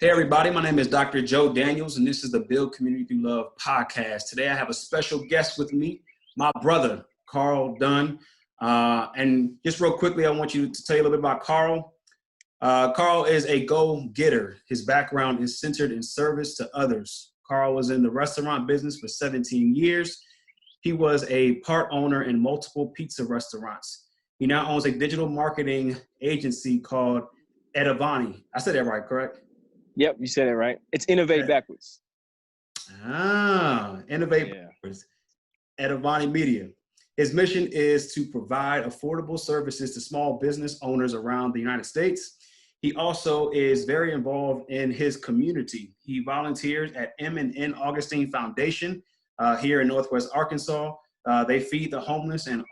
Hey everybody, my name is Dr. Joe Daniels, and this is the Build Community Through Love podcast. Today I have a special guest with me, my brother, Carl Dunn. And just real quickly, I want you to tell you a little bit about Carl. Carl is a go-getter. His background is centered in service to others. Carl was in the restaurant business for 17 years. He was a part owner in multiple pizza restaurants. He now owns a digital marketing agency called Etavonni. I said that right, correct? Yep, you said it right. It's innovate backwards. Innovate backwards. Etavonni Media. His mission is to provide affordable services to small business owners around the United States. He also is very involved in his community. He volunteers at M&N Augustine Foundation here in Northwest Arkansas. They feed the homeless and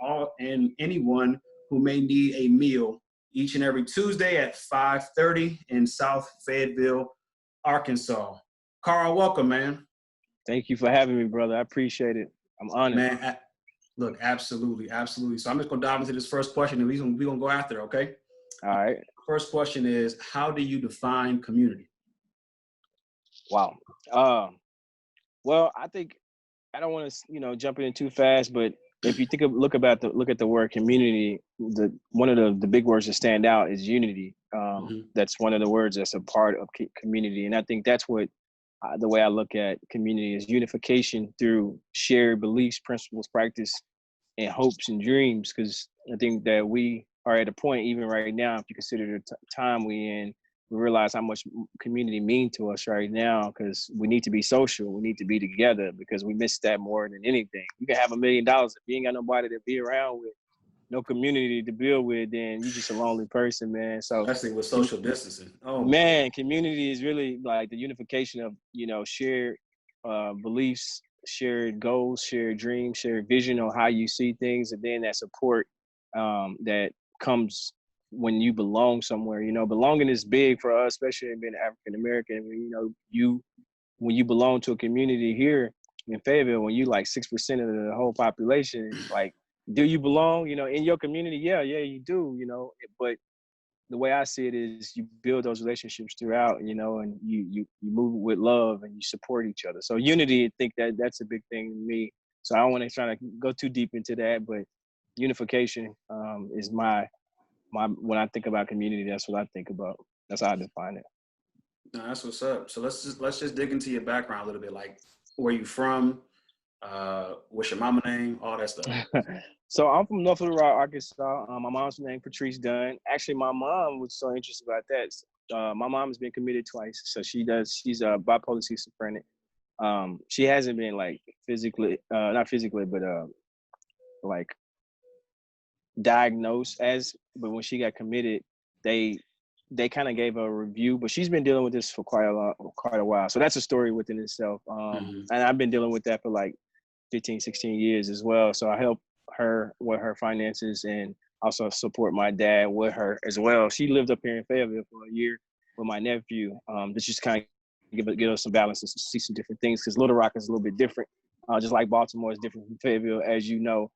anyone who may need a meal each and every Tuesday at 5:30 in South Fayetteville, Arkansas. Carl, welcome, man. Thank you for having me, brother. I appreciate it. I'm honored. Man, look, absolutely. So I'm just going to dive into this first question, and we're going to go after it, okay? All right. First question is, how do you define community? Wow. Well, I think I don't want to, jump in too fast, but if you look at the word community, one of the big words that stand out is unity. That's one of the words that's a part of community, and I think that's what the way I look at community is unification through shared beliefs, principles, practice, and hopes and dreams. Because I think that we are at a point, even right now, if you consider the time we in, we realize how much community means to us right now, because we need to be social. We need to be together because we miss that more than anything. You can have $1 million if you ain't got nobody to be around with, no community to build with, then you're just a lonely person, man. So especially with social distancing. Oh man, community is really like the unification of, shared beliefs, shared goals, shared dreams, shared vision on how you see things, and then that support that comes when you belong somewhere. Belonging is big for us, especially being African American. When you belong to a community here in Fayetteville, when you like 6% of the whole population, like, do you belong? In your community? Yeah, you do. But the way I see it is you build those relationships throughout, and you move with love and you support each other. So unity, I think that's a big thing to me. So I don't want to try to go too deep into that, but unification is my when I think about community, that's what I think about. That's how I define it. No, that's what's up. So let's just dig into your background a little bit. Like, where you from? What's your mama name? All that stuff. So I'm from North Little Rock, Arkansas. My mom's name Patrice Dunn. Actually, my mom was so interested about that. My mom has been committed twice, so she's bipolar schizophrenic. She hasn't been like not physically, but like diagnosed but when she got committed, they kind of gave her a review, but she's been dealing with this for quite a while. So that's a story within itself. And I've been dealing with that for like 15, 16 years as well. So I help her with her finances and also support my dad with her as well. She lived up here in Fayetteville for a year with my nephew. To just kind of give us some balance and see some different things, because Little Rock is a little bit different. Just like Baltimore is different from Fayetteville, as you know.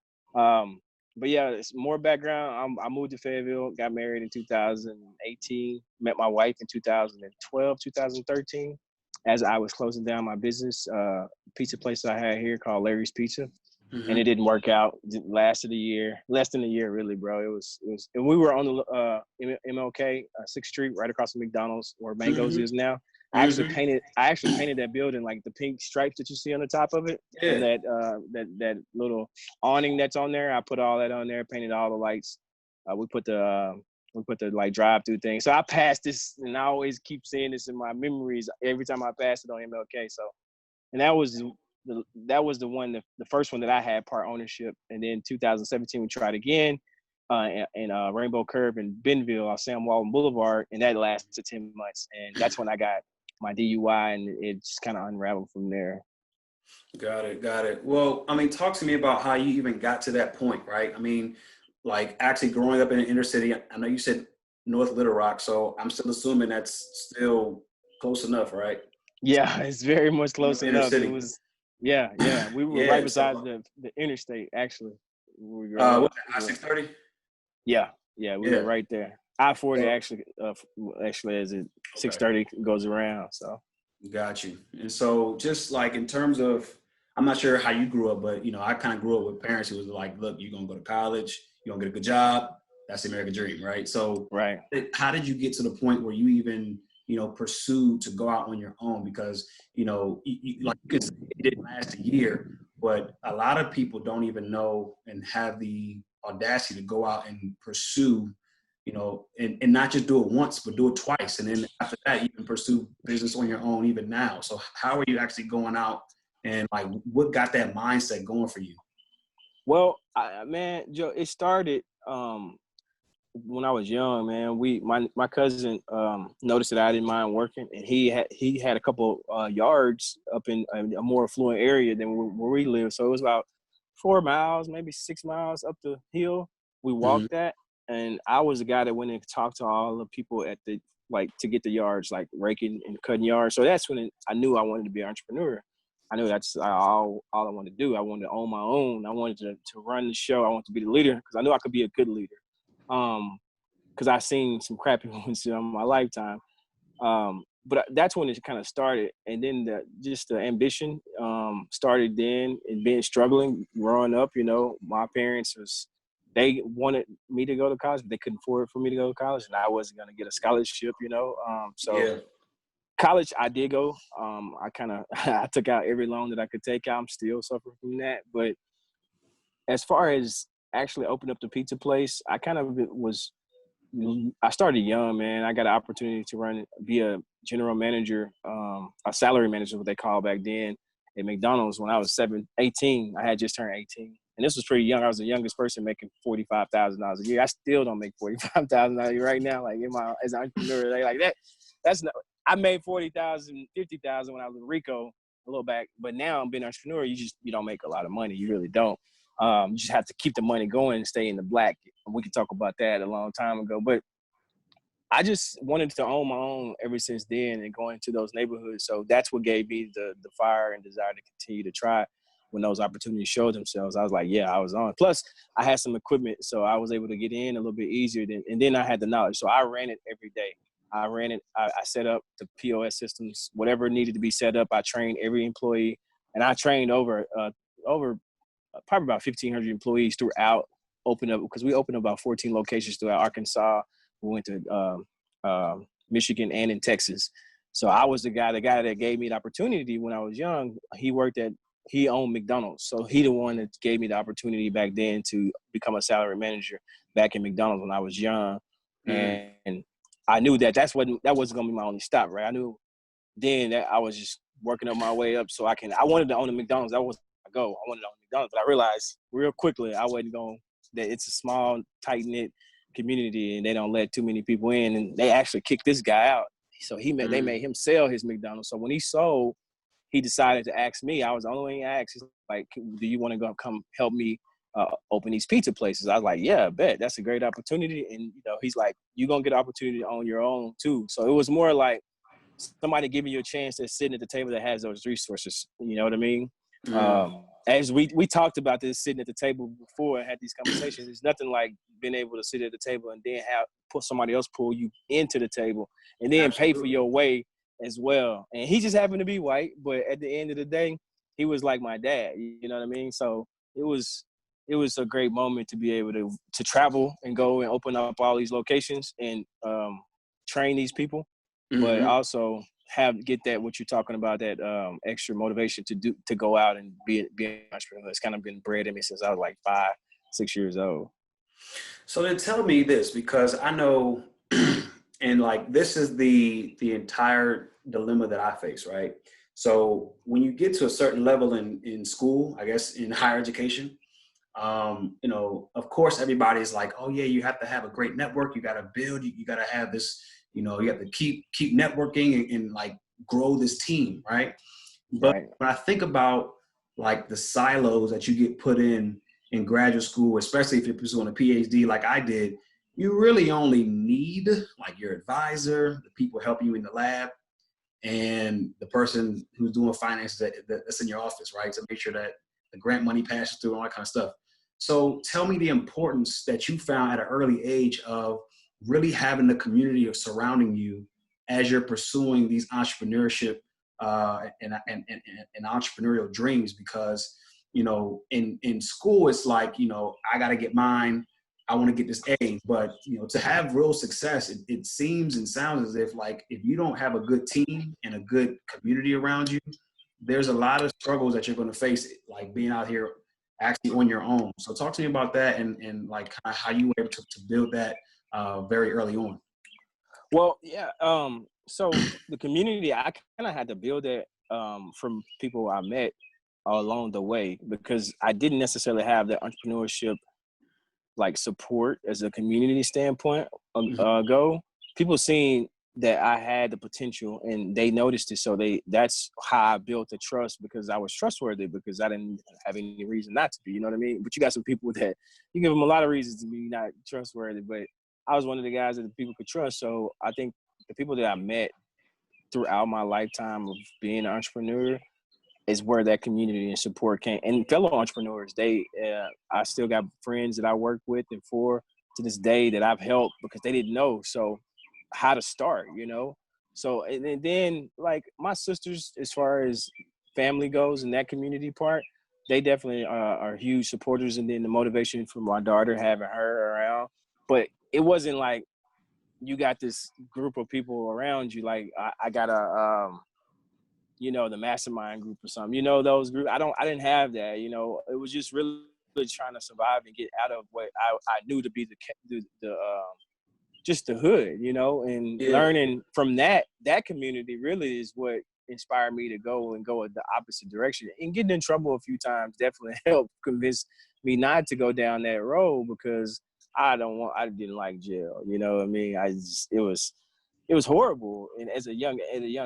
But yeah, it's more background. I moved to Fayetteville, got married in 2018, met my wife in 2012, 2013, as I was closing down my business pizza place I had here called Larry's Pizza. And it didn't work out. It lasted a year, less than a year, really, bro. It was, and we were on the MLK 6th Street, right across from McDonald's, where Mango's is now. I actually painted that building, like the pink stripes that you see on the top of it, and that little awning that's on there. I put all that on there, painted all the lights. We put the like drive-through thing. So I passed this, and I always keep seeing this in my memories every time I pass it on MLK. So, and that was the one, the first one that I had part ownership. And then 2017 we tried again in Rainbow Curve in Bentonville on Sam Walton Boulevard, and that lasted 10 months. And that's when I got my DUI, and it just kind of unraveled from there. Got it. Well, I mean, talk to me about how you even got to that point, right? I mean, like actually growing up in the inner city. I know you said North Little Rock, so I'm still assuming that's still close enough, right? Yeah, it's very much close enough. City. It was, yeah. We were right beside the interstate, actually. What, I-630? Yeah, we were right there. I-40 So, actually as it okay. 630 goes around. So Got you. And so just like in terms of, I'm not sure how you grew up, but I kind of grew up with parents who was like, look, you're gonna go to college, you're gonna get a good job. That's the American dream, right? So right. how did you get to the point where you even, pursued to go out on your own? Because, like you could say it didn't last a year, but a lot of people don't even know and have the audacity to go out and pursue, and not just do it once, but do it twice. And then after that, you can pursue business on your own even now. So how are you actually going out, and like what got that mindset going for you? Well, man, Joe, it started when I was young, man. My cousin noticed that I didn't mind working, and he had a couple yards up in a more affluent area than where we live. So it was about 4 miles, maybe 6 miles up the hill. We Mm-hmm. walked that, and I was the guy that went and talked to all the people at the to get the yards, like raking and cutting yards. So that's when I knew I wanted to be an entrepreneur. I knew that's all I wanted to do. I wanted to own my own. I wanted to run the show. I wanted to be the leader because I knew I could be a good leader. Because I've seen some crappy ones in my lifetime. But that's when it kind of started. And then the ambition started then, and being struggling growing up. My parents they wanted me to go to college, but they couldn't afford for me to go to college, and I wasn't going to get a scholarship. So Yeah. college I did go. I took out every loan that I could take out. I'm still suffering from that. But as far as actually opening up the pizza place, I started young, man. I got an opportunity to be a general manager, a salary manager, what they call back then, at McDonald's when I was 18. I had just turned 18. And this was pretty young. I was the youngest person making $45,000 a year. I still don't make $45,000 a year right now. Like as an entrepreneur, they like that. That's not. I made 40,000, 50,000 when I was in Rico a little back. But now I'm being an entrepreneur. You don't make a lot of money. You really don't. You just have to keep the money going and stay in the black. We could talk about that a long time ago. But I just wanted to own my own ever since then and going into those neighborhoods. So that's what gave me the fire and desire to continue to try when those opportunities showed themselves. I was like, yeah, I was on. Plus, I had some equipment, so I was able to get in a little bit easier. And then I had the knowledge. So I ran it every day. I ran it. I set up the POS systems, whatever needed to be set up. I trained every employee. And I trained over probably about 1,500 employees throughout because we opened up about 14 locations throughout Arkansas. We went to Michigan and in Texas. So I was the guy that gave me the opportunity when I was young. He owned McDonald's. So he the one that gave me the opportunity back then to become a salary manager back in McDonald's when I was young. Mm. And I knew that wasn't going to be my only stop, right? I knew then that I was just working up my way up so I wanted to own a McDonald's. That was my goal. I wanted to own McDonald's, but I realized real quickly I wasn't going, that it's a small, tight-knit community and they don't let too many people in, and they actually kicked this guy out. So they made him sell his McDonald's. So when he sold, he decided to ask me. I was the only one he asked. He's like, do you want to come help me open these pizza places? I was like, yeah, I bet. That's a great opportunity. And he's like, you're going to get an opportunity to own your own too. So it was more like somebody giving you a chance that's sitting at the table that has those resources. You know what I mean? Mm. As we talked about this sitting at the table before and had these conversations, there's nothing like being able to sit at the table and then somebody else pull you into the table and then pay for Absolutely. your way as well. And he just happened to be white, but at the end of the day, he was like my dad. You know what I mean? So it was a great moment to be able to travel and go and open up all these locations and train these people, but Mm-hmm. also get that what you're talking about, that extra motivation to go out and be an entrepreneur. It's kind of been bred in me since I was like 5, 6 years old. So then tell me this, because I know, and like this is the entire dilemma that I face, right? So when you get to a certain level in school, I guess in higher education, of course everybody's like, oh yeah, you have to have a great network. You got to build, you got to have this, you have to keep networking and like grow this team, right? But Right. when I think about like the silos that you get put in graduate school, especially if you're pursuing a PhD like I did, you really only need like your advisor, the people helping you in the lab, and the person who's doing finance that's in your office, right? To make sure that the grant money passes through and all that kind of stuff. So tell me the importance that you found at an early age of really having the community surrounding you as you're pursuing these entrepreneurship and entrepreneurial dreams. Because, you know, in school, it's like, you know, I got to get mine. I want to get this A. But, you know, to have real success, it seems and sounds as if, like, if you don't have a good team and a good community around you, there's a lot of struggles that you're going to face, like being out here actually on your own. So talk to me about that and like how you were able to build that very early on. Well, yeah. So the community, I kind of had to build it from people I met along the way, because I didn't necessarily have the entrepreneurship like support as a community standpoint go. People seen that I had the potential and they noticed it. So that's how I built the trust, because I was trustworthy, because I didn't have any reason not to be, you know what I mean? But you got some people that you give them a lot of reasons to be not trustworthy, but I was one of the guys that the people could trust. So I think the people that I met throughout my lifetime of being an entrepreneur is where that community and support came. And fellow entrepreneurs, I still got friends that I work with and for to this day that I've helped because they didn't know how to start, you know? So, and then like my sisters, as far as family goes and that community part, they definitely are huge supporters. And then the motivation from my daughter, having her around, but it wasn't like you got this group of people around you. Like I got you know, the mastermind group or something, you know, those groups. I didn't have that, you know. It was just really trying to survive and get out of what I knew to be the just the hood, you know, and learning from that community really is what inspired me to go in the opposite direction. And getting in trouble a few times definitely helped convince me not to go down that road, because I didn't like jail, you know what I mean? It was horrible, and at a young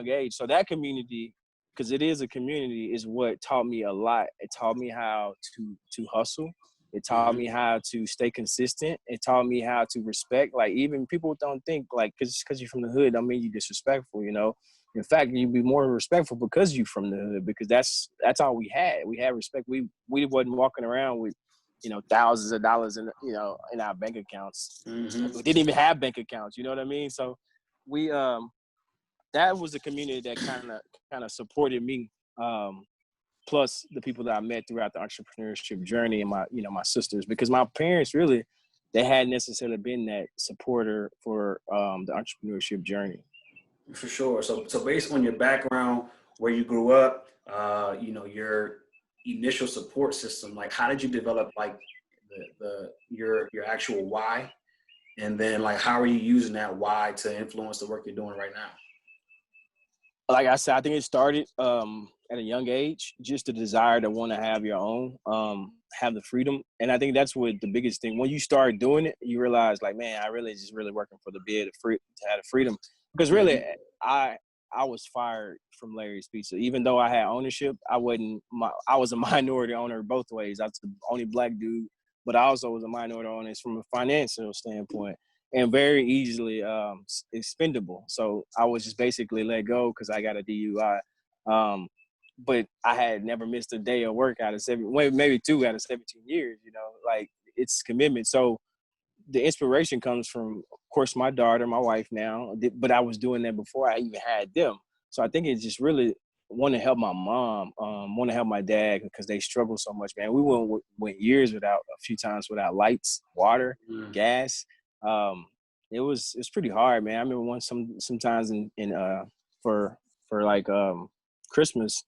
age. So that community, because it is a community, is what taught me a lot. It taught me how to hustle. It taught me how to stay consistent. It taught me how to respect. Like, even people don't think like because you're from the hood don't mean you're disrespectful, you know. In fact, you'd be more respectful because you're from the hood, because that's all we had. We had respect. We wasn't walking around with, you know, thousands of dollars in, you know, in our bank accounts. We didn't even have bank accounts, you know what I mean? So we that was a community that kind of supported me, plus the people that I met throughout the entrepreneurship journey, and my sisters, because my parents really, they hadn't necessarily been that supporter for the entrepreneurship journey. For sure. So based on your background, where you grew up, you know, your initial support system, like how did you develop like your actual why? And then like how are you using that why to influence the work you're doing right now? Like I said, I think it started at a young age, just the desire to want to have your own, have the freedom. And I think that's what the biggest thing. When you start doing it, you realize like, man, I really just really working for the bid to have the freedom. Because really, I was fired from Larry's Pizza. Even though I had ownership, I was a minority owner both ways. I was the only black dude, but I also was a minority owner from a financial standpoint, and very easily expendable. So I was just basically let go because I got a DUI. But I had never missed a day of work out of maybe 2 out of 17 years, you know, like it's commitment. So the inspiration comes from, of course, my daughter, my wife now, but I was doing that before I even had them. So I think it's just really want to help my mom, want to help my dad, because they struggle so much, man. We went years a few times without lights, water, gas. It was pretty hard, man. I remember sometimes for like Christmas,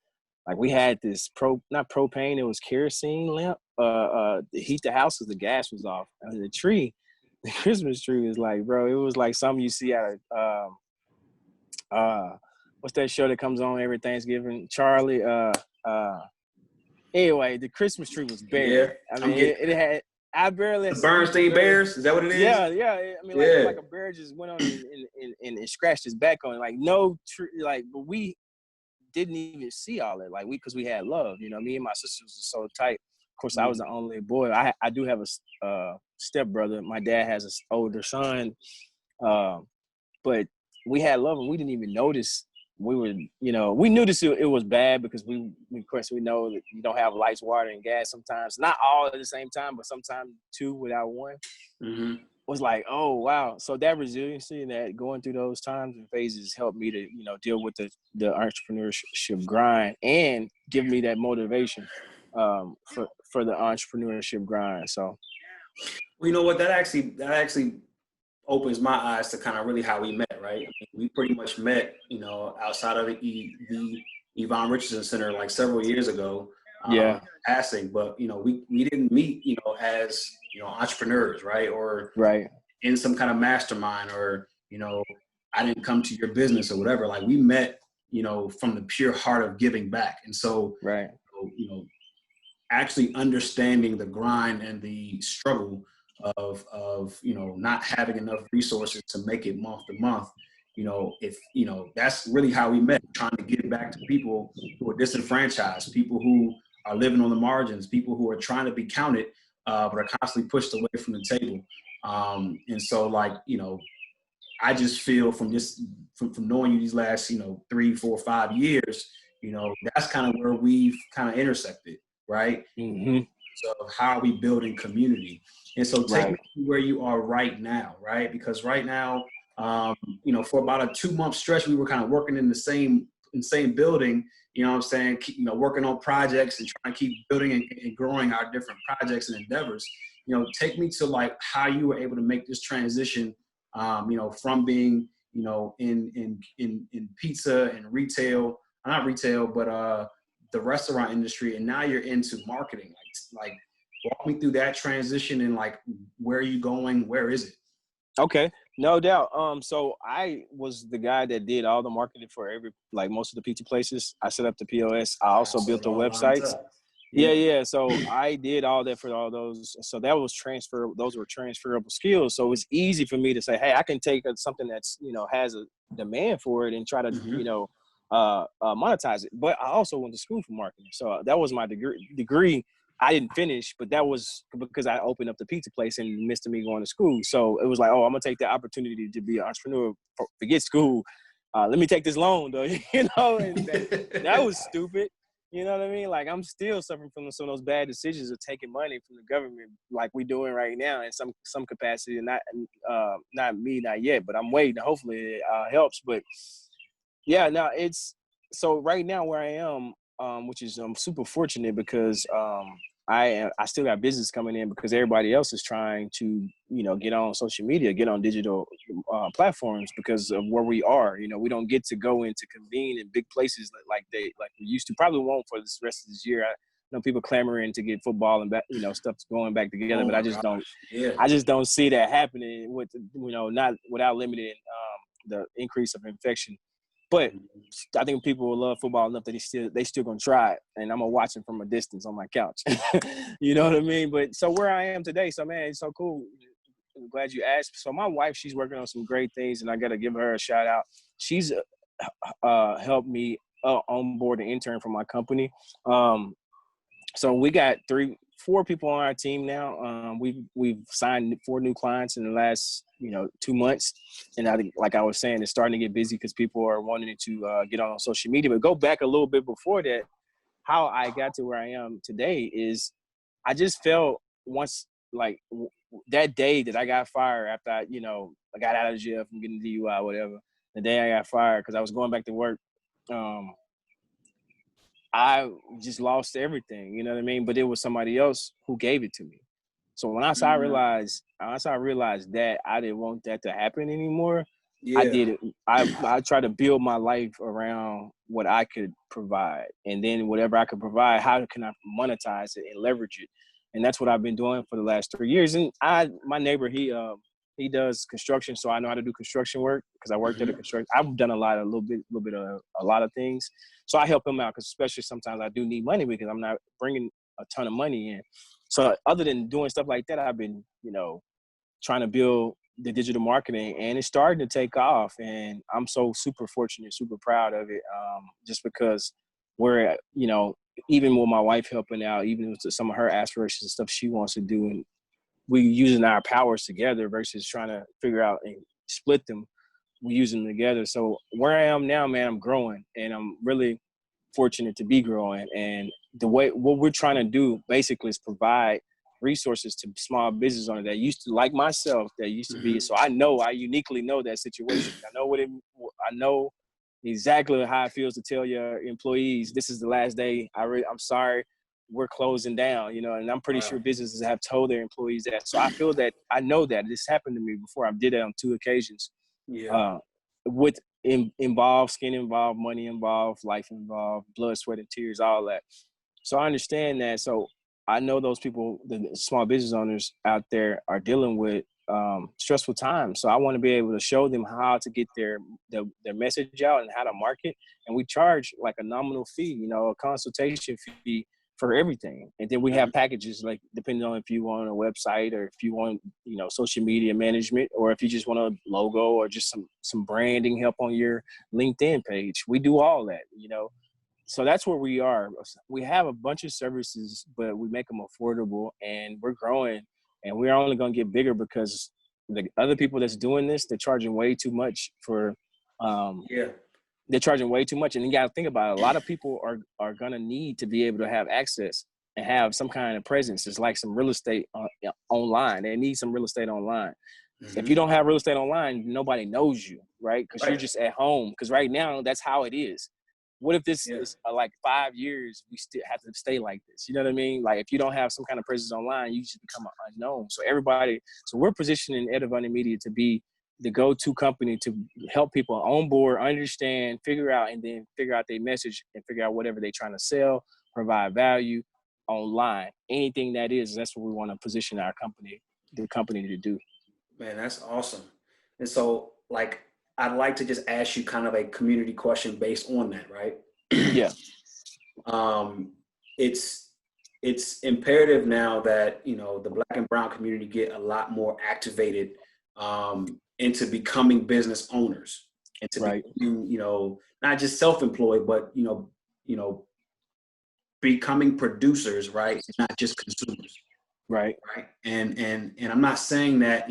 like we had this not propane, it was kerosene lamp to heat the house because the gas was off. And the Christmas tree was like, bro, it was like something you see out of what's that show that comes on every Thanksgiving? Charlie. Anyway, the Christmas tree was bare. Yeah, I mean, it had. I barely. The Bernstein Bears, is that what it is? Yeah. I mean, like a bear just went on and scratched his back on it. Like no tree, like, but we didn't even see all that. Like because we had love, you know. Me and my sisters were so tight. Of course, I was the only boy. I do have a stepbrother. My dad has an older son, but we had love, and we didn't even notice. We were, you know, we knew it was bad because of course, we know that you don't have lights, water, and gas sometimes. Not all at the same time, but sometimes 2 without 1. was like, oh wow. So that resiliency and that going through those times and phases helped me to, you know, deal with the entrepreneurship grind and give me that motivation for the entrepreneurship grind. So Well, you know what? That actually opens my eyes to kind of really how we met, right? I mean, we pretty much met, you know, outside of the Yvonne Richardson Center like several years ago, yeah, passing. But you know, we didn't meet, you know, as you know entrepreneurs, right? Or right. in some kind of mastermind, or you know, I didn't come to your business or whatever. Like we met, you know, from the pure heart of giving back, and so Right. you know, actually understanding the grind and the struggle of you know not having enough resources to make it month to month. You know, if you know, that's really how we met, trying to give back to people who are disenfranchised, people who are living on the margins, people who are trying to be counted, but are constantly pushed away from the table. And so, like, you know, I just feel from just from knowing you these last, you know, 3, 4, 5 years, you know, that's kind of where we've kind of intersected, right? Mm-hmm. So how are we building community? And so take me Right. to where you are right now, right? Because right now, you know, for about a 2-month stretch, we were kind of working in the same building, you know what I'm saying? You know, working on projects and trying to keep building and growing our different projects and endeavors. You know, take me to like how you were able to make this transition, you know, from being, you know, in pizza and retail, not retail, but the restaurant industry, and now you're into marketing. Like walk me through that transition and like where are you going? Where is it? Okay, no doubt. So I was the guy that did all the marketing for like most of the pizza places. I set up the POS. I also So built it the all lines websites. up. Yeah, Yeah. yeah. So I did all that for all those. So that was those were transferable skills. So it's easy for me to say, hey, I can take something that's, you know, has a demand for it and try to, you Mm-hmm. know, monetize it. But I also went to school for marketing. So that was my degree. I didn't finish, but that was because I opened up the pizza place in the midst of me going to school. So it was like, oh, I'm gonna take the opportunity to be an entrepreneur, forget school. Let me take this loan though, you know, and that was stupid. You know what I mean? Like I'm still suffering from some of those bad decisions of taking money from the government, like we're doing right now in some capacity. And not me, not yet, but I'm waiting. Hopefully it helps. But yeah, no, it's so right now where I am, which is I'm super fortunate because I still got business coming in because everybody else is trying to, you know, get on social media, get on digital platforms because of where we are. You know, we don't get to go into convene in big places like we used to. Probably won't for this rest of this year. I know people clamoring to get football and back, you know, stuff's going back together, Oh but my gosh. Yeah. I just don't see that happening with, you know, not without limiting the increase of infection. But I think people will love football enough that they still gonna try it, and I'm gonna watch it from a distance on my couch. You know what I mean? But so where I am today, so man, it's so cool. I'm glad you asked. So my wife, she's working on some great things, and I gotta give her a shout out. She's helped me onboard an intern for my company. So we got 4 people on our team now. We've signed 4 new clients in the last, you know, 2 months, and I think, like I was saying, it's starting to get busy because people are wanting to get on social media. But go back a little bit before that, how I got to where I am today is I just felt once like that day that I got fired after I got out of jail from getting DUI, whatever. The day I got fired because I was going back to work. I just lost everything, you know what I mean? But it was somebody else who gave it to me. So once I realized that I didn't want that to happen anymore, I Yeah. did it. I tried to build my life around what I could provide, and then whatever I could provide, how can I monetize it and leverage it? And that's what I've been doing for the last 3 years. And my neighbor, he does construction, so I know how to do construction work because I worked at a Mm-hmm. construction. I've done a lot of a lot of things. So I help him out because especially sometimes I do need money because I'm not bringing a ton of money in. So other than doing stuff like that, I've been, you know, trying to build the digital marketing, and it's starting to take off. And I'm so super fortunate, super proud of it, just because we're, you know, even with my wife helping out, even with some of her aspirations and stuff she wants to do, and we using our powers together versus trying to figure out and split them. We use them together. So where I am now, man, I'm growing, and I'm really fortunate to be growing. And what we're trying to do basically is provide resources to small business owners that used to, like myself, that used to be. So I uniquely know that situation. I know exactly how it feels to tell your employees, this is the last day. I'm sorry, we're closing down, and I'm pretty sure businesses have told their employees that. So I feel that I know that this happened to me before. I did it on 2 occasions. Yeah. With involved, skin involved, money involved, life involved, blood, sweat, and tears, all that. So I understand that. So I know those people, the small business owners out there, are dealing with stressful times. So I want to be able to show them how to get their message out and how to market. And we charge like a nominal fee, a consultation fee for everything. And then we have packages, like depending on if you want a website or if you want, social media management, or if you just want a logo or just some branding help on your LinkedIn page. We do all that, So that's where we are. We have a bunch of services, but we make them affordable, and we're growing, and we're only going to get bigger because the other people that's doing this, they're charging way too much for, they're charging way too much. And you got to think about it. A lot of people are going to need to be able to have access and have some kind of presence. It's like some real estate online. They need some real estate online. If you don't have real estate online, nobody knows you, right? Because you're just at home. Because right now, that's how it is. What if this is like 5 years, we still have to stay like this? You know what I mean? Like if you don't have some kind of presence online, you just become an unknown. So we're positioning Etavonni Media to be the go-to company to help people on board, understand, figure out their message and figure out whatever they're trying to sell, provide value online. Anything that is, that's what we want to position the company to do. Man, that's awesome. And so I'd like to just ask you kind of a community question based on that, right? Yeah. It's imperative now that, the Black and Brown community get a lot more activated into becoming business owners and to be, not just self-employed, but, becoming producers, right? Not just consumers. Right. Right. And I'm not saying that,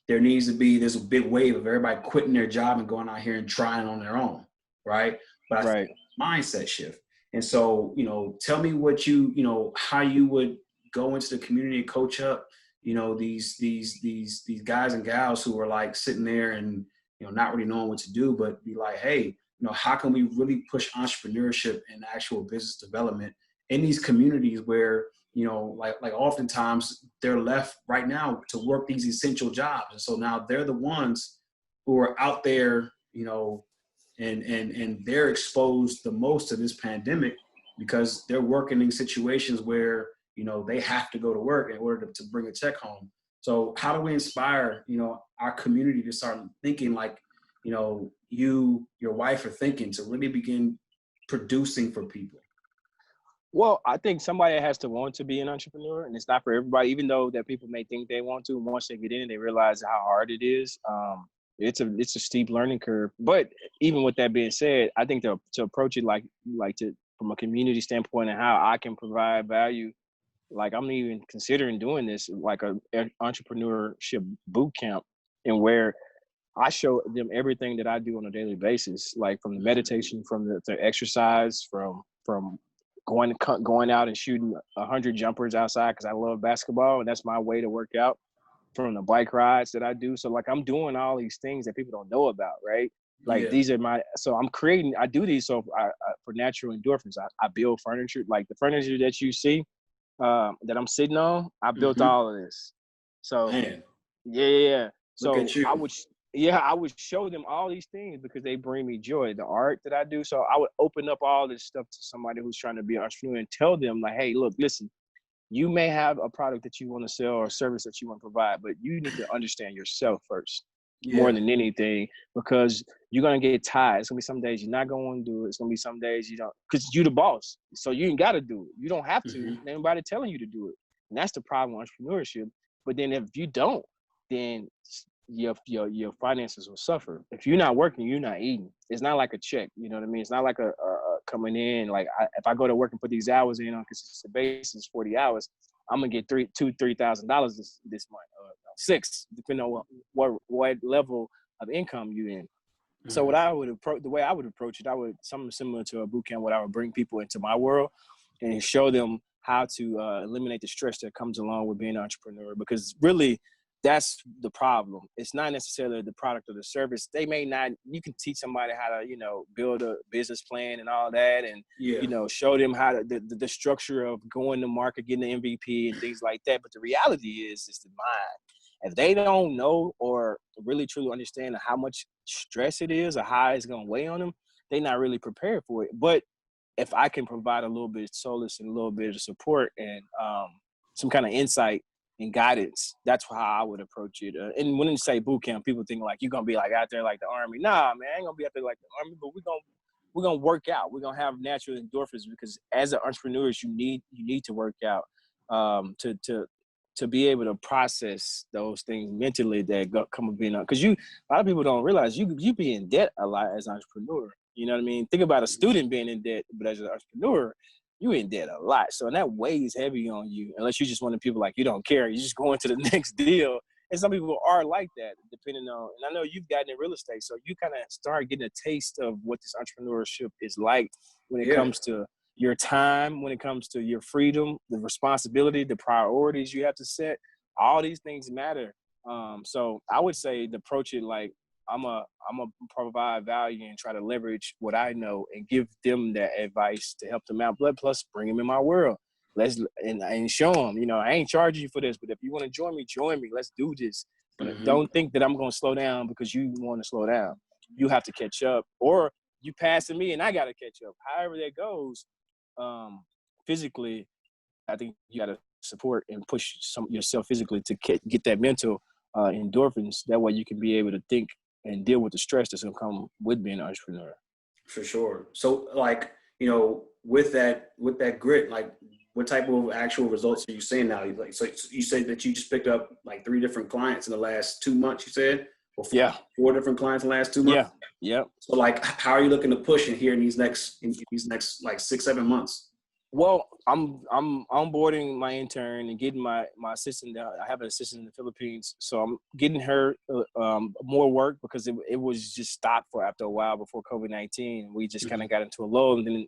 there's a big wave of everybody quitting their job and going out here and trying on their own. Right. But I think mindset shift. And so, tell me what how you would go into the community and coach up, these guys and gals who are like sitting there and, not really knowing what to do, but be like, hey, how can we really push entrepreneurship and actual business development in these communities where, like oftentimes they're left right now to work these essential jobs. And so now they're the ones who are out there, and they're exposed the most to this pandemic because they're working in situations where, they have to go to work in order to bring a check home. So how do we inspire, our community to start thinking like, your wife are thinking, to really begin producing for people? Well, I think somebody has to want to be an entrepreneur, and it's not for everybody, even though that people may think they want to. Once they get in, they realize how hard it is. It's a steep learning curve. But even with that being said, I think to approach it from a community standpoint and how I can provide value, like I'm even considering doing this, like a entrepreneurship boot camp, and where I show them everything that I do on a daily basis, like from the meditation, from the exercise, from going out and shooting 100 jumpers outside because I love basketball and that's my way to work out, from the bike rides that I do. So like I'm doing all these things that people don't know about, right? Like these are I do these for natural endorphins. I build furniture, like the furniture that you see that I'm sitting on, I built all of this. So Man. Yeah. So Look at you. I would show them all these things because they bring me joy, the art that I do. So I would open up all this stuff to somebody who's trying to be an entrepreneur and tell them like, hey, look, listen, you may have a product that you want to sell or a service that you want to provide, but you need to understand yourself first, more than anything, because you're going to get tired. It's going to be some days you're not going to do it. It's going to be some days you don't, because you're the boss. So you ain't got to do it. You don't have to. Anybody telling you to do it. And that's the problem with entrepreneurship. But then if you don't, then your finances will suffer. If you're not working, you're not eating. It's not like a check. You know what I mean? It's not like a coming in. Like if I go to work and put these hours in on a consistent basis, 40 hours, I'm gonna get $3,000 this month, or $6,000, depending on what level of income you're in. So what the way I would approach it, I would something similar to a boot camp. What I would bring people into my world and show them how to eliminate the stress that comes along with being an entrepreneur, because really that's the problem. It's not necessarily the product or the service. They may not, you can teach somebody how to, build a business plan and all that, and, show them how to, the structure of going to market, getting the MVP and things like that. But the reality is the mind. If they don't know or really truly understand how much stress it is or how it's going to weigh on them, they're not really prepared for it. But if I can provide a little bit of solace and a little bit of support and some kind of insight and guidance, that's how I would approach it. And when you say boot camp, people think like you're gonna be like out there like the army. Nah, man, I ain't gonna be out there like the army, but we're gonna work out. We're gonna have natural endorphins, because as an entrepreneur, you need to work out to be able to process those things mentally that come with being, because a lot of people don't realize you be in debt a lot as an entrepreneur. You know what I mean? Think about a student being in debt, but as an entrepreneur, you in debt a lot. So, and that weighs heavy on you, unless you just one of the people like you don't care. You just go into the next deal. And some people are like that, depending on, and I know you've gotten in real estate, so you kind of start getting a taste of what this entrepreneurship is like when it comes to your time, when it comes to your freedom, the responsibility, the priorities you have to set. All these things matter. So I would say to approach it like, I'm a provide value and try to leverage what I know and give them that advice to help them out. Plus bring them in my world. And show them, I ain't charging you for this, but if you want to join me. Let's do this. But don't think that I'm going to slow down because you want to slow down. You have to catch up, or you passing me and I got to catch up. However that goes, physically, I think you got to support and push yourself physically to get that mental endorphins. That way you can be able to think and deal with the stress that's going to come with being an entrepreneur. For sure. So like, with that grit, like what type of actual results are you seeing now? Like, so you say that you just picked up like 3 different clients in the last 2 months, you said? Or 4 different clients in the last 2 months? Yeah. So like, how are you looking to push in here in these next like 6-7 months? Well, I'm onboarding my intern and getting my assistant. I have an assistant in the Philippines, so I'm getting her more work, because it was just stopped for after a while before COVID-19. We just kind of got into a lull, and then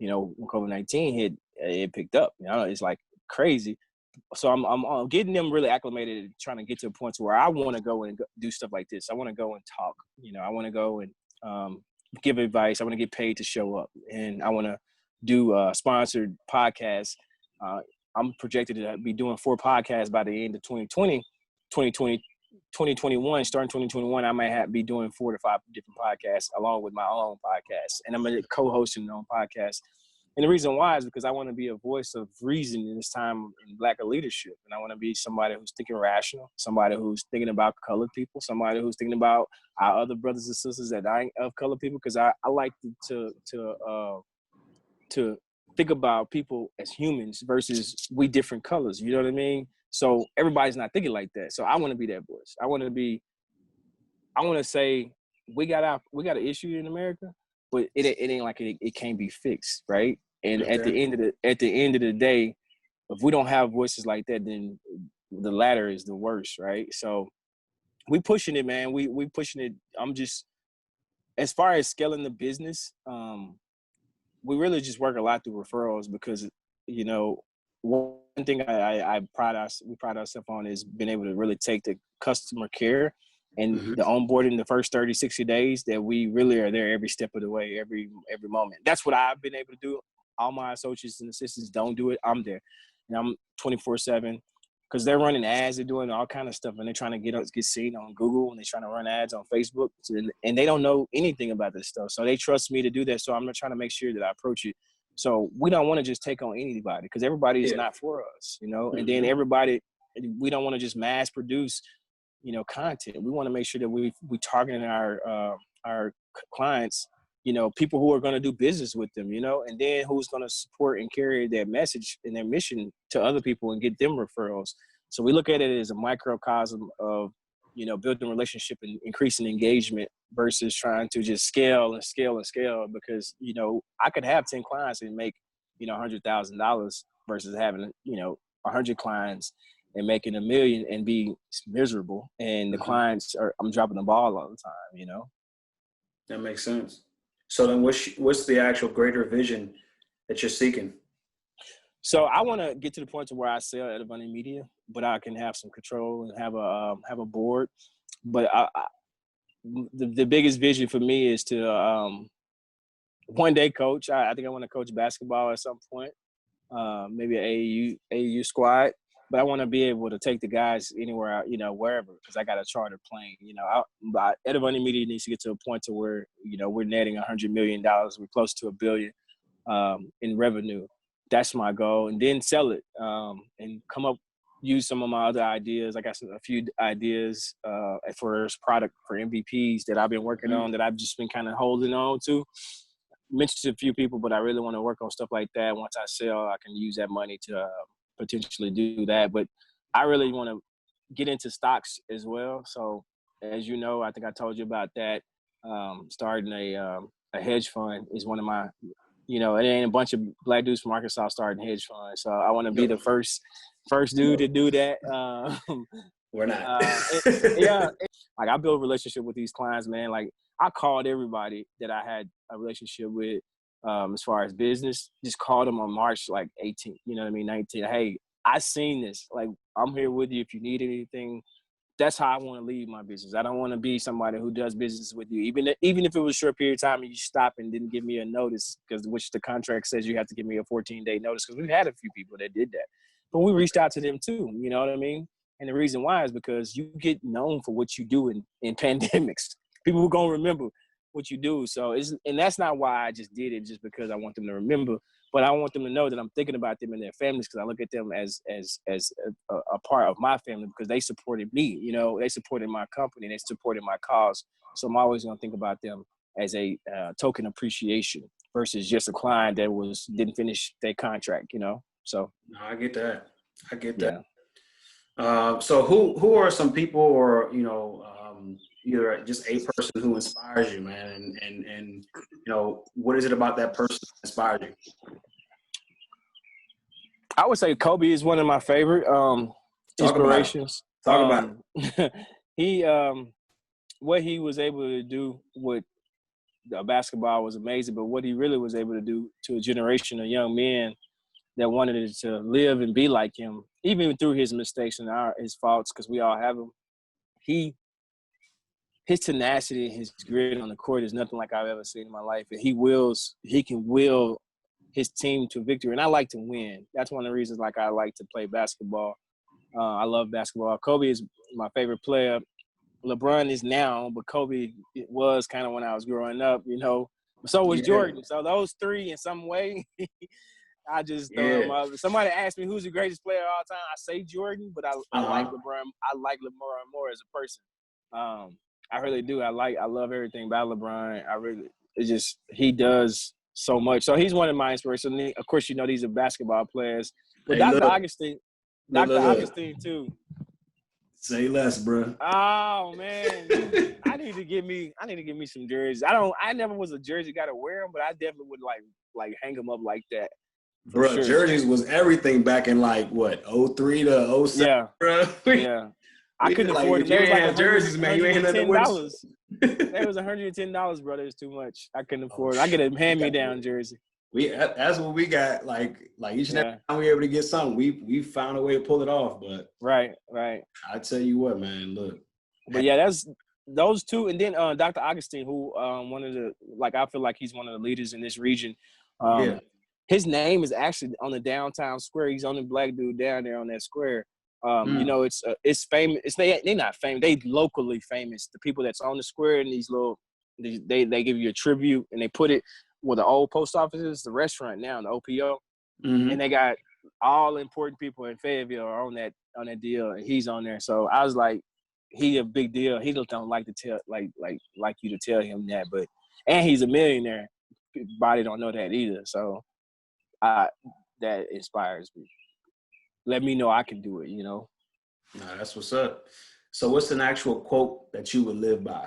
when COVID-19 hit, it picked up. It's like crazy. So I'm getting them really acclimated, trying to get to a point to where I want to go and do stuff like this. I want to go and talk. I want to go and give advice. I want to get paid to show up, and I want to do sponsored podcasts. I'm projected to be doing 4 podcasts by the end of 2020. 2021, starting 2021, I might be doing 4 to 5 different podcasts along with my own podcast. And I'm going to co-host my own podcast. And the reason why is because I want to be a voice of reason in this time in lack of leadership. And I want to be somebody who's thinking rational, somebody who's thinking about colored people, somebody who's thinking about our other brothers and sisters that ain't of colored people, because I like to think about people as humans versus we different colors. You know what I mean? So everybody's not thinking like that. So I want to be that voice. I want to say we got an issue in America, but it ain't like it can't be fixed, right? And at the end of the day, if we don't have voices like that, then the latter is the worst, right? So we pushing it, man. We pushing it. I'm just, as far as scaling the business, we really just work a lot through referrals, because, one thing we pride ourselves on is being able to really take the customer care and the onboarding the first 30, 60 days, that we really are there every step of the way, every moment. That's what I've been able to do. All my associates and assistants don't do it. I'm there. And I'm 24/7, because they're running ads, they're doing all kind of stuff, and they're trying to get seen on Google, and they're trying to run ads on Facebook, and they don't know anything about this stuff. So they trust me to do that. So I'm trying to make sure that I approach it. So we don't want to just take on anybody, because everybody is not for us, and then we don't want to just mass produce, content. We want to make sure that we targeting our clients, people who are going to do business with them, and then who's going to support and carry their message and their mission to other people and get them referrals. So we look at it as a microcosm of, building relationship and increasing engagement versus trying to just scale, because, I could have 10 clients and make, $100,000 versus having, 100 clients and making $1 million and be miserable. And the clients I'm dropping the ball all the time, That makes sense. So then what's the actual greater vision that you're seeking? So I want to get to the point to where I sell Etavonni Media, but I can have some control and have a board. But the biggest vision for me is to one day coach. I think I want to coach basketball at some point, maybe an AAU squad. But I want to be able to take the guys anywhere, wherever, because I got a charter plane. Etavonni Media needs to get to a point to where, we're netting $100 million. We're close to $1 billion in revenue. That's my goal. And then sell it and use some of my other ideas. I got a few ideas for product for MVPs that I've been working on that I've just been kind of holding on to. Mentioned a few people, but I really want to work on stuff like that. Once I sell, I can use that money to potentially do that. But I really want to get into stocks as well. So as you know, I think I told you about that. Starting a hedge fund is one of my, it ain't a bunch of black dudes from Arkansas starting hedge funds. So I want to be the first dude to do that. We're not. Like I build a relationship with these clients, man. Like I called everybody that I had a relationship with as far as business, just called them on March 18th, 19th. Hey, I seen this. Like, I'm here with you if you need anything. That's how I want to leave my business. I don't want to be somebody who does business with you. Even if it was a short period of time and you stop and didn't give me a notice, which the contract says you have to give me a 14-day notice, because we've had a few people that did that. But we reached out to them too, you know what I mean? And the reason why is because you get known for what you do in pandemics. People are going to remember what you do. So and that's not why I just did it just because I want them to remember, but I want them to know that I'm thinking about them and their families, because I look at them as a part of my family, because they supported me, they supported my company, they supported my cause. So I'm always going to think about them as a token appreciation versus just a client that didn't finish their contract, so. No, I get that. So who are some people, or either just a person who inspires you, man, and what is it about that person that inspires you? I would say Kobe is one of my favorite inspirations. Talk about it. He what he was able to do with basketball was amazing, but what he really was able to do to a generation of young men that wanted to live and be like him, even through his mistakes and his faults, because we all have them. His tenacity and his grit on the court is nothing like I've ever seen in my life. And he can will his team to victory. And I like to win. That's one of the reasons I like to play basketball. I love basketball. Kobe is my favorite player. LeBron is now, but Kobe was kind of when I was growing up, So was Jordan. So those three in some way, I just throw them up. If somebody asked me who's the greatest player of all time, I say Jordan, but I like LeBron. I like LeBron more as a person. I really do. I love everything about LeBron. He does so much. So he's one of my inspirations. Of course, these are basketball players. But Dr. Augustine too. Say less, bro. Oh man, I need to get me some jerseys. I never was a jersey guy to wear them, but I definitely would like hang them up like that. Bro, sure. Jerseys was everything back in 03 to 07. Yeah, bro. Yeah. I couldn't afford it. You ain't have jerseys, man. You ain't had nothing to wear. That was $110, brother. It's too much. I couldn't afford it. I get a hand-me-down jersey. That's what we got. Like each and every time we were able to get something, we found a way to pull it off. But right. I tell you what, man. Look. But yeah, that's those two, and then Dr. Augustine, who one of the I feel like he's one of the leaders in this region. His name is actually on the downtown square. He's on the black dude down there on that square. It's famous. They're not famous. They locally famous. The people that's on the square and these little, they give you a tribute, and they put it where the old post office is, the restaurant now, the OPO, and they got all important people in Fayetteville are on that deal, and he's on there. So I was like, he a big deal. He don't like to tell like you to tell him that, and he's a millionaire. Everybody don't know that either. So that inspires me. Let me know I can do it, Nah, that's what's up. So what's an actual quote that you would live by,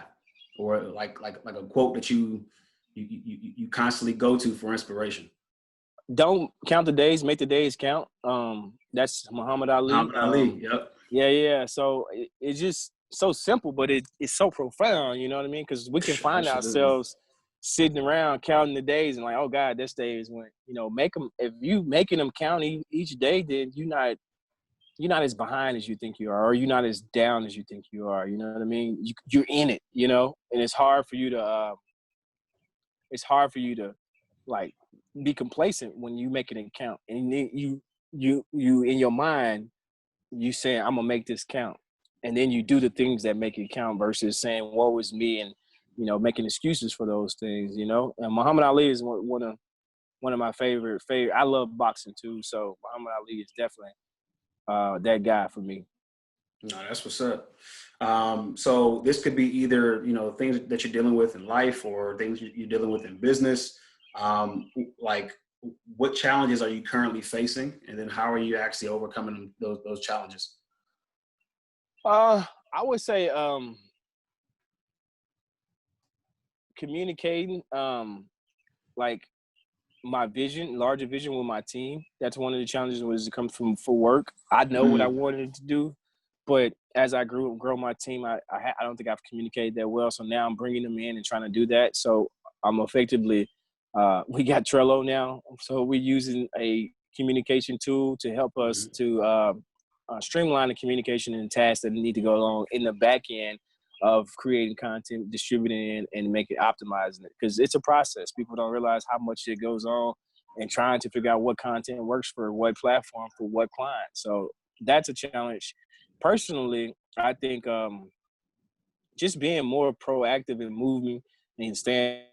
or like a quote that you constantly go to for inspiration? Don't count the days, make the days count. That's Muhammad Ali. Muhammad Ali, yep. Yeah. So it's just so simple, but it's so profound, you know what I mean? Because we can find ourselves sitting around counting the days and like, oh God, this day is when, make them, if you making them count each day, then you're not as behind as you think you are, or you're not as down as you think you are. You know what I mean? You're in it, and it's hard for you to, like be complacent when you make it count. And then you in your mind, you saying, I'm gonna make this count. And then you do the things that make it count versus saying, woe is me, and, making excuses for those things, And Muhammad Ali is one of my favorite. I love boxing too. So Muhammad Ali is definitely that guy for me. No, that's what's up. So this could be either, things that you're dealing with in life or things you're dealing with in business. Like what challenges are you currently facing? And then how are you actually overcoming those challenges? I would say communicating, like my larger vision with my team. That's one of the challenges was it comes from for work. I know what I wanted to do, but as I grow my team, I don't think I've communicated that well. So now I'm bringing them in and trying to do that. So I'm effectively, we got Trello now. So we're using a communication tool to help us to streamline the communication and tasks that need to go along in the back end of creating content, distributing it, and make it optimizing it. Because it's a process. People don't realize how much it goes on and trying to figure out what content works for what platform, for what client. So that's a challenge. Personally, I think just being more proactive and moving and staying,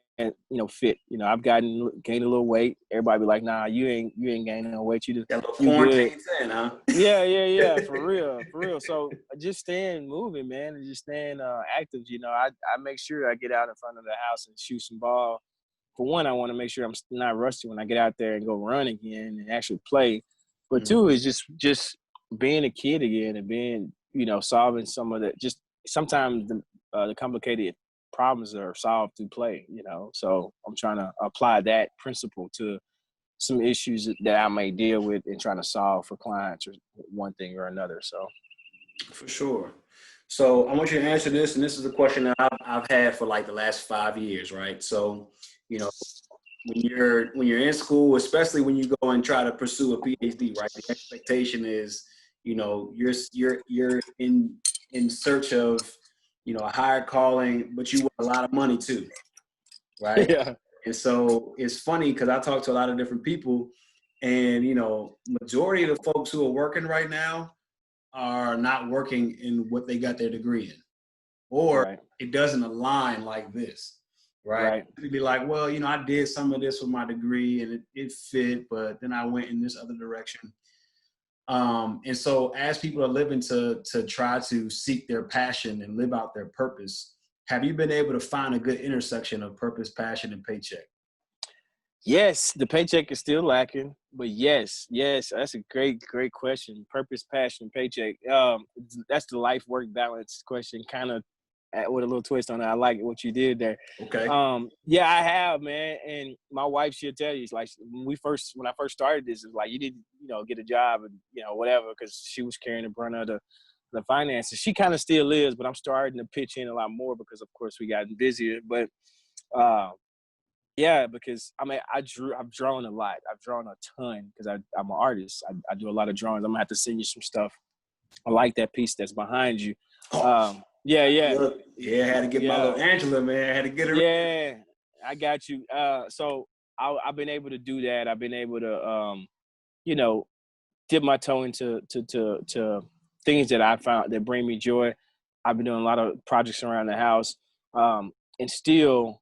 fit. I've gained a little weight. Everybody be like, "Nah, you ain't gaining no weight. You quarantine good." in, huh? Yeah, for real. So just staying moving, man, and just staying active. I make sure I get out in front of the house and shoot some ball. For one, I want to make sure I'm not rusty when I get out there and go run again and actually play. But two is just being a kid again and being, solving some of the just sometimes the complicated problems are solved through play. So I'm trying to apply that principle to some issues that I may deal with and trying to solve for clients or one thing or another. So, for sure. So I want you to answer this, and this is a question that I've had for like the last 5 years, right? So, when you're in school, especially when you go and try to pursue a PhD, right? The expectation is, you're in search of, a higher calling, but you want a lot of money too, right? yeah. And so it's funny because I talk to a lot of different people, and majority of the folks who are working right now are not working in what they got their degree in, or it doesn't align like this, right? It'd be like, well, I did some of this with my degree and it fit, but then I went in this other direction. And so as people are living to try to seek their passion and live out their purpose, have you been able to find a good intersection of purpose, passion, and paycheck? Yes, the paycheck is still lacking, but yes, that's a great question. Purpose, passion, paycheck. That's the life work balance question, kind of with a little twist on it. I like what you did there. Okay. Yeah, I have, man, and my wife, she'll tell you, it's like when I first started this, it's like you need to, get a job and whatever, because she was carrying the brunt of the finances. She kind of still is, but I'm starting to pitch in a lot more because, of course, we gotten busier. But yeah, because I've drawn a lot. I've drawn a ton because I'm an artist. I do a lot of drawings. I'm gonna have to send you some stuff. I like that piece that's behind you. Yeah. Look, I had to get my little Angela, man. I had to get her. Yeah, I got you. So I've been able to do that. I've been able to, dip my toe into to things that I found that bring me joy. I've been doing a lot of projects around the house, and still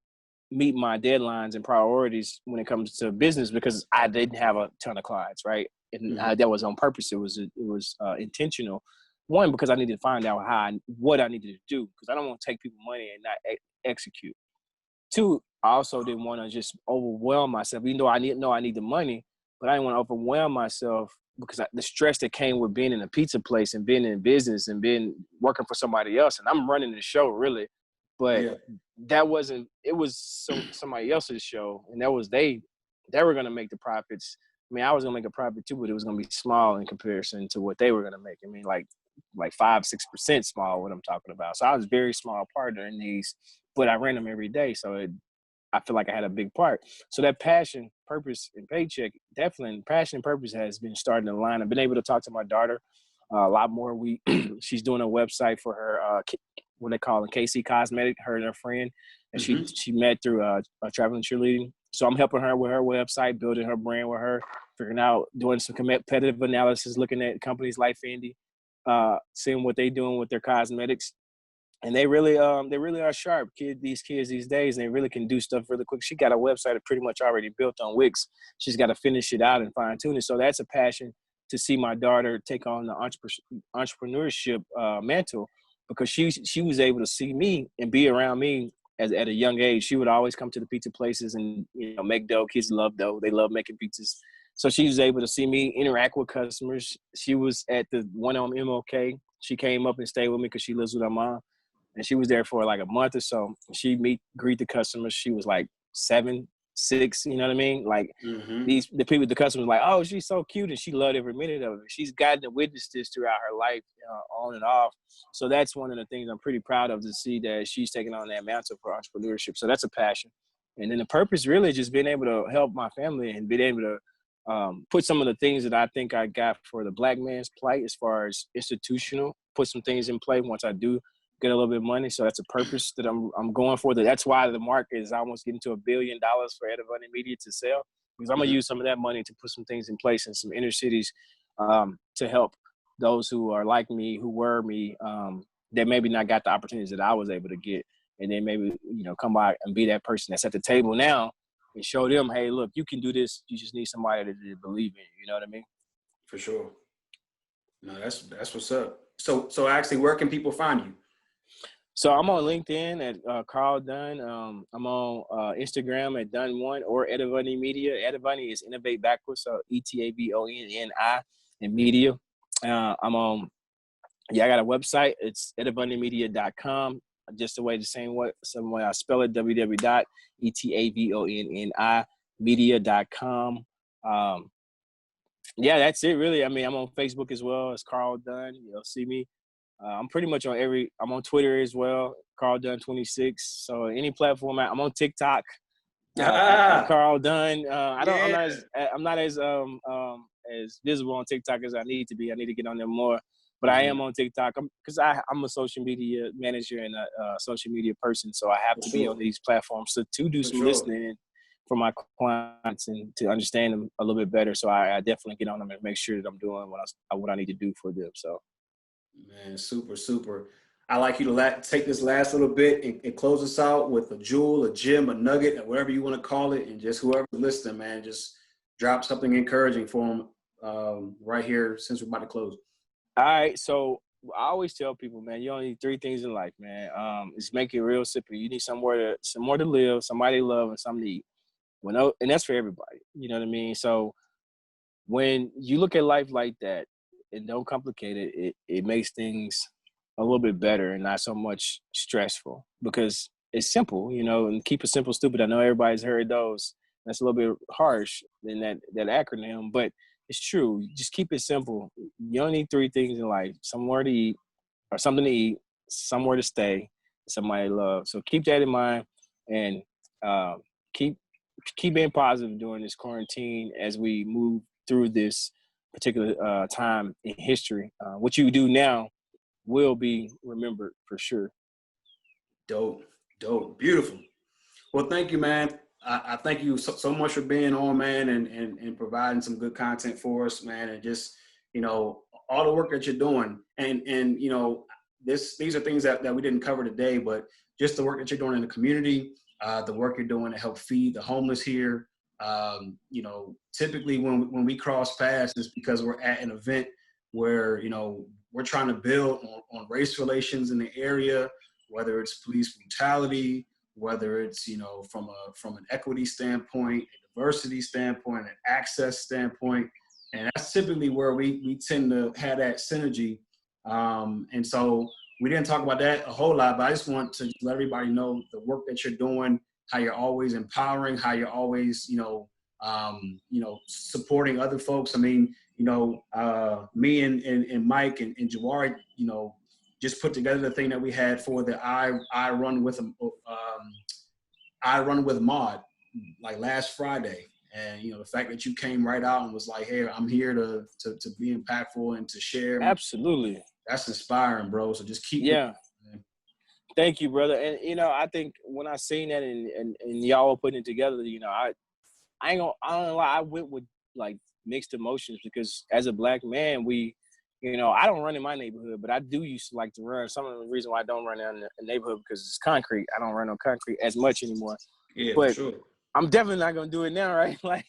meet my deadlines and priorities when it comes to business because I didn't have a ton of clients, right? And that was on purpose. It was intentional. One, because I needed to find out what I needed to do because I don't want to take people money and not execute. Two, I also didn't want to just overwhelm myself, even though I need the money, but I didn't want to overwhelm myself because the stress that came with being in a pizza place and being in business and working for somebody else. And I'm running the show really, but that wasn't, it was somebody else's show. And they were going to make the profits. I mean, I was going to make a profit too, but it was going to be small in comparison to what they were going to make. I mean, like 5-6% small, what I'm talking about. So I was a very small partner in these, but I ran them every day. So I feel like I had a big part. So that passion, purpose, and paycheck, definitely passion and purpose has been starting to align. I've been able to talk to my daughter a lot more. She's doing a website for her, what they call it, KC Cosmetic, her and her friend, and she met through traveling cheerleading. So I'm helping her with her website, building her brand with her, figuring out, doing some competitive analysis, looking at companies like Fendi, seeing what they're doing with their cosmetics. And they really are sharp. These kids these days, they really can do stuff really quick. She got a website pretty much already built on Wix. She's got to finish it out and fine tune it. So that's a passion to see my daughter take on the entrepreneurship mantle, because she was able to see me and be around me at a young age. She would always come to the pizza places and make dough. Kids love dough. They love making pizzas. So she was able to see me interact with customers. She was at the one on MLK. She came up and stayed with me because she lives with her mom. And she was there for like a month or so. She greet the customers. She was like 7, 6, you know what I mean? Like the customers like, oh, she's so cute. And she loved every minute of it. She's gotten to witness this throughout her life, on and off. So that's one of the things I'm pretty proud of, to see that she's taking on that mantle for entrepreneurship. So that's a passion. And then the purpose really just being able to help my family and being able to put some of the things that I think I got for the Black man's plight as far as institutional, put some things in play once I do get a little bit of money. So that's a purpose that I'm going for. That's why the market is almost getting to $1 billion for Etavonni Media to sell, because I'm going to use some of that money to put some things in place in some inner cities to help those who are like me, who were me, that maybe not got the opportunities that I was able to get. And then maybe, come by and be that person that's at the table now and show them, hey, look, you can do this. You just need somebody to believe in you. You know what I mean? For sure. No, that's what's up. So actually, where can people find you? So I'm on LinkedIn at Carl Dunn. I'm on Instagram at Dunn1 or Etavonni Media. Etavonni is innovate backwards, so Etavonni and media. I got a website. It's etavonnimedia.com. Just the same way I spell it, www.etavonni media.com. That's it really. I mean, I'm on Facebook as well. It's Carl Dunn. You'll see me. I'm pretty much on I'm on Twitter as well, Carl Dunn 26. So any platform, I'm on TikTok, at Carl Dunn. I'm not as visible on TikTok as I need to be. I need to get on there more, but I am on TikTok because I'm a social media manager and a social media person. So I have to be on these platforms to do some listening for my clients and to understand them a little bit better. So I definitely get on them and make sure that I'm doing what I need to do for them. So. Man, super, super. I'd like you to take this last little bit and close us out with a jewel, a gem, a nugget, or whatever you want to call it. And just whoever's listening, man, just drop something encouraging for them right here since we're about to close. All right. So I always tell people, man, you only need 3 things in life, man. It's make it real simple. You need somewhere to live, somebody to love, and something to eat. And that's for everybody. You know what I mean? So when you look at life like that, and don't complicate it, it makes things a little bit better and not so much stressful, because it's simple, and keep it simple, stupid. I know everybody's heard those. That's a little bit harsh in that acronym, but it's true. Just keep it simple. You only need 3 things in life: somewhere to eat, or something to eat, somewhere to stay, somebody to love. So keep that in mind, and keep being positive during this quarantine as we move through this particular time in history. What you do now will be remembered for sure. Dope. Beautiful. Well, thank you, man. I thank you so much for being on, man, and providing some good content for us, man, and just, all the work that you're doing. And these are things that we didn't cover today, but just the work that you're doing in the community, the work you're doing to help feed the homeless here. Typically when we cross paths, it's because we're at an event where, we're trying to build on race relations in the area, whether it's police brutality, whether it's, from an equity standpoint, a diversity standpoint, an access standpoint. And that's typically where we tend to have that synergy. And so we didn't talk about that a whole lot, but I just want to let everybody know the work that you're doing, how you're always empowering, how you're always, supporting other folks. I mean, me and Mike and Jawari, just put together the thing that we had for the I I run with Maud like last Friday. And, you know, the fact that you came right out and was like, hey, I'm here to be impactful and to share. Absolutely. That's inspiring, bro. So just keep Yeah. it, man. Thank you, brother. And, you know, I think when I seen that and y'all were putting it together, you know, I don't know lie, I went with like mixed emotions because as a black man, you know, I don't run in my neighborhood, but I do used to like to run. Some of the reason why I don't run in the neighborhood because it's concrete. I don't run on concrete as much anymore. Yeah, but for sure. I'm definitely not gonna do it now, right? Like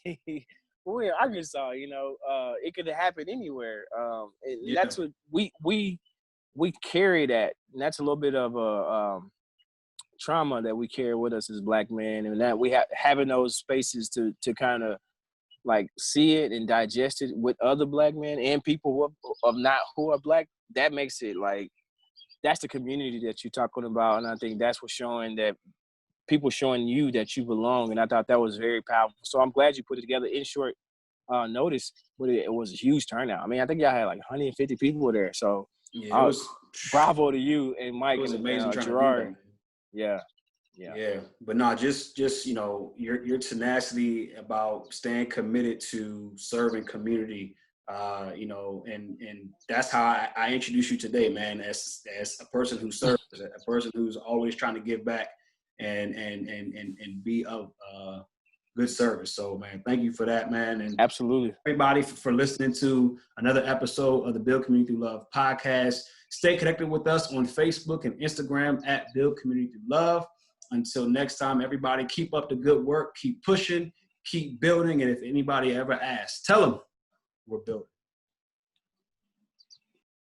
we're in Arkansas, you know, it could have happened anywhere. And that's what we carry that, and that's a little bit of a trauma that we carry with us as black men, and that we having those spaces to kind of like see it and digest it with other black men and people who are black. That makes it like that's the community that you're talking about, and I think that's what's showing that. People showing you that you belong, and I thought that was very powerful. So I'm glad you put it together in short notice, but it was a huge turnout. I mean, I think y'all had like 150 people there. So yeah, it was bravo to you and Mike and Gerard. Yeah. But no, just you know, your tenacity about staying committed to serving community. You know, and that's how I introduce you today, man. As a person who serves, a person who's always trying to give back. And be of good service. So, man, thank you for that, man. And absolutely, everybody for listening to another episode of the Build Community Through Love podcast. Stay connected with us on Facebook and Instagram at Build Community Through Love. Until next time, everybody, keep up the good work, keep pushing, keep building. And if anybody ever asks, tell them we're building.